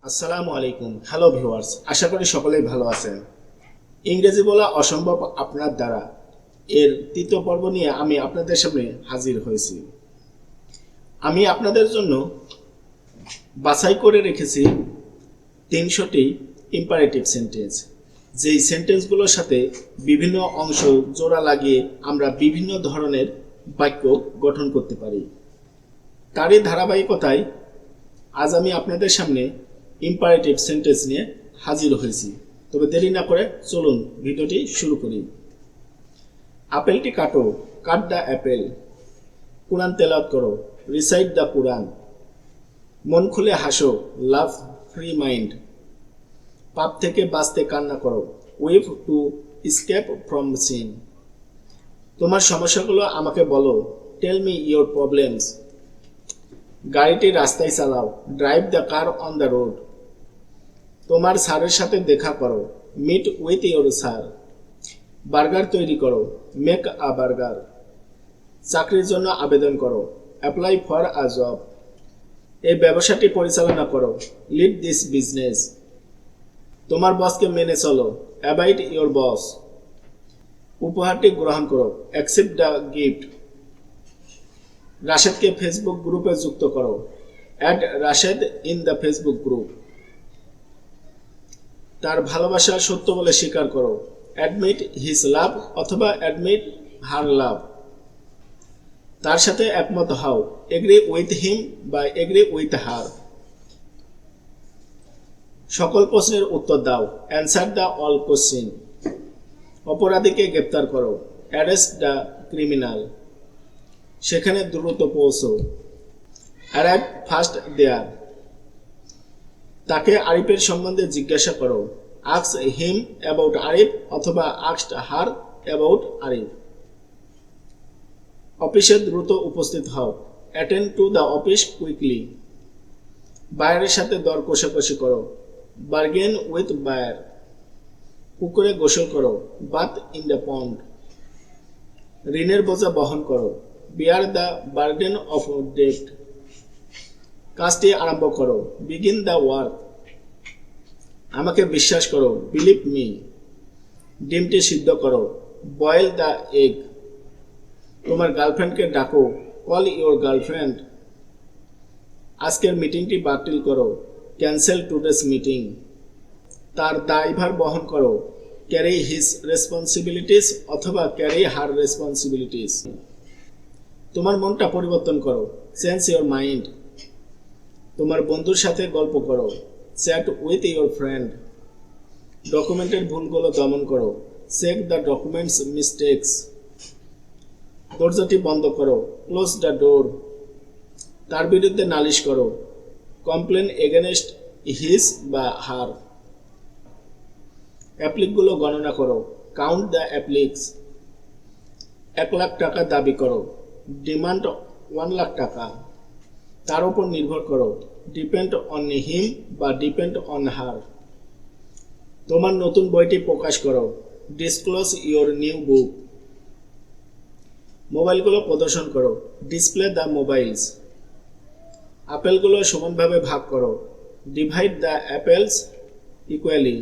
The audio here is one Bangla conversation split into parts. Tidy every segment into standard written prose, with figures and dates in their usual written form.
আসসালামু আলাইকুম। হ্যালো ভিউয়ার্স, আশা করি সকলেই ভালো আছেন। ইংরেজি বলা অসম্ভব আপনার দ্বারা এর তৃতীয় পর্ব নিয়ে আমি আপনাদের সামনে হাজির হয়েছি। আমি আপনাদের জন্য বাছাই করে রেখেছি 300টি ইম্পারেটিভ সেন্টেন্স, যেই সেন্টেন্সগুলোর সাথে বিভিন্ন অংশ জোড়া লাগিয়ে আমরা বিভিন্ন ধরনের বাক্য গঠন করতে পারি। তারই ধারাবাহিকতায় আজ আমি আপনাদের সামনে ইম্পারেটিভ সেন্টেন্স নিয়ে হাজির হয়েছি। তবে দেরি না করে চলুন ভিডিওটি শুরু করি। আপেলটি কাটো, কাট দ্য অ্যাপেল। কোরআন তেলাওয়াত করো, রিসাইট দ্য কোরআন। মন খুলে হাসো, লাভ ফ্রি মাইন্ড। পাপ থেকে বাঁচতে কান্না করো, weep to escape from sin. তোমার সমস্যাগুলো আমাকে বলো, টেল মি ইয়োর প্রবলেমস। গাড়িটি রাস্তায় চালাও, drive the car on the road. তোমার স্যারের সাথে দেখা করো, meet with your sir. Burger তৈরি করো, মেক আ বার্গার। চাকরির জন্য আবেদন করো, অ্যাপ্লাই ফর আ জব। এই ব্যবসাটি পরিচালনা করো, লিড দিস বিজনেস। তোমার বসকে মেনে চলো, অ্যাবাইড ইয়োর বস। উপহারটি গ্রহণ করো, অ্যাকসেপ্ট দ্য গিফট। রাশেদকে ফেসবুক গ্রুপে যুক্ত করো, add Rashed in the Facebook group. তার ভালোবাসা সত্য বলে স্বীকার করো, অ্যাডমিট হিজ লাভ অথবা অ্যাডমিট হার লাভ। তার সাথে একমত হও, এগ্রি উইথ হিম বা এগ্রি উইথ হার। সকল প্রশ্নের উত্তর দাও, অ্যান্সার দ্য অল কোশ্চিন। অপরাধীকে গ্রেপ্তার করো, অ্যারেস্ট দ্য ক্রিমিনাল। সেখানে দ্রুত পৌঁছো, অ্যারাইভ ফার্স্ট দেয়ার। তাকে আরিফের সম্বন্ধে জিজ্ঞাসা করো, আস্ক হিম অ্যাবাউট আরিফ অথবা আস্কড হার অ্যাবাউট আরিফ। অফিসে দ্রুত উপস্থিত হও, attend to the office quickly. বায়ারের সাথে দর কষাকষি করো, বার্গেন উইথ বায়ার। পুকুরে গোসল করো, বাথ ইন দ্য পন্ড। ঋণের বোঝা বহন করো, bear the burden of debt. কাজটি আরম্ভ করো, বিগিন দ্য ওয়ার্ক। আমাকে বিশ্বাস করো, বিলিভ মি। ডিমটি সিদ্ধ করো, বয়েল দ্য এগ। তোমার গার্লফ্রেন্ডকে ডাকো, কল ইউর গার্লফ্রেন্ড। আজকের মিটিংটি বাতিল করো, ক্যান্সেল টুডেস মিটিং। তার দায়ভার বহন করো, ক্যারি হিজ রেসপন্সিবিলিটিস অথবা ক্যারি হার রেসপন্সিবিলিটিস। তোমার মনটা পরিবর্তন করো, চেঞ্জ ইউর মাইন্ড। তোমার বন্ধুর সাথে গল্প করো, চ্যাট উইথ ইউর ফ্রেন্ড। ডকুমেন্টের ভুলগুলো দমন করো, চেক দ্য ডকুমেন্টস মিস্টেকস। দরজাটি বন্ধ করো, ক্লোজ দ্য ডোর। তার বিরুদ্ধে নালিশ করো, কমপ্লেন এগেনস্ট হিজ বা হার। অ্যাপ্লিকগুলো গণনা করো, কাউন্ট দ্য অ্যাপ্লিক্স। 1,00,000 টাকা দাবি করো, ডিমান্ড 1,00,000 টাকা। তার উপর নির্ভর করো, ডিপেন্ড অন হিম বা ডিপেন্ড অন হার। তোমার নতুন বইটি প্রকাশ করো, ডিসক্লোজ ইয়োর নিউ বুক। মোবাইলগুলো প্রদর্শন করো, ডিসপ্লে দ্য মোবাইলস। আপেলগুলো সমানভাবে ভাগ করো, ডিভাইড দ্য অ্যাপেলস ইকুয়ালি।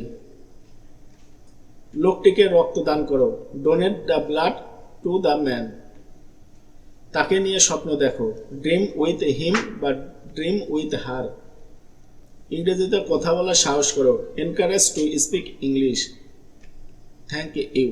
লোকটিকে রক্তদান করো, donate the blood to the man. তাকে নিয়ে স্বপ্ন দেখো, ড্রিম উইথ হিম বা ড্রিম উইথ হার। ইংরেজিতে কথা বলার সাহস করো, encourage to speak English. Thank you.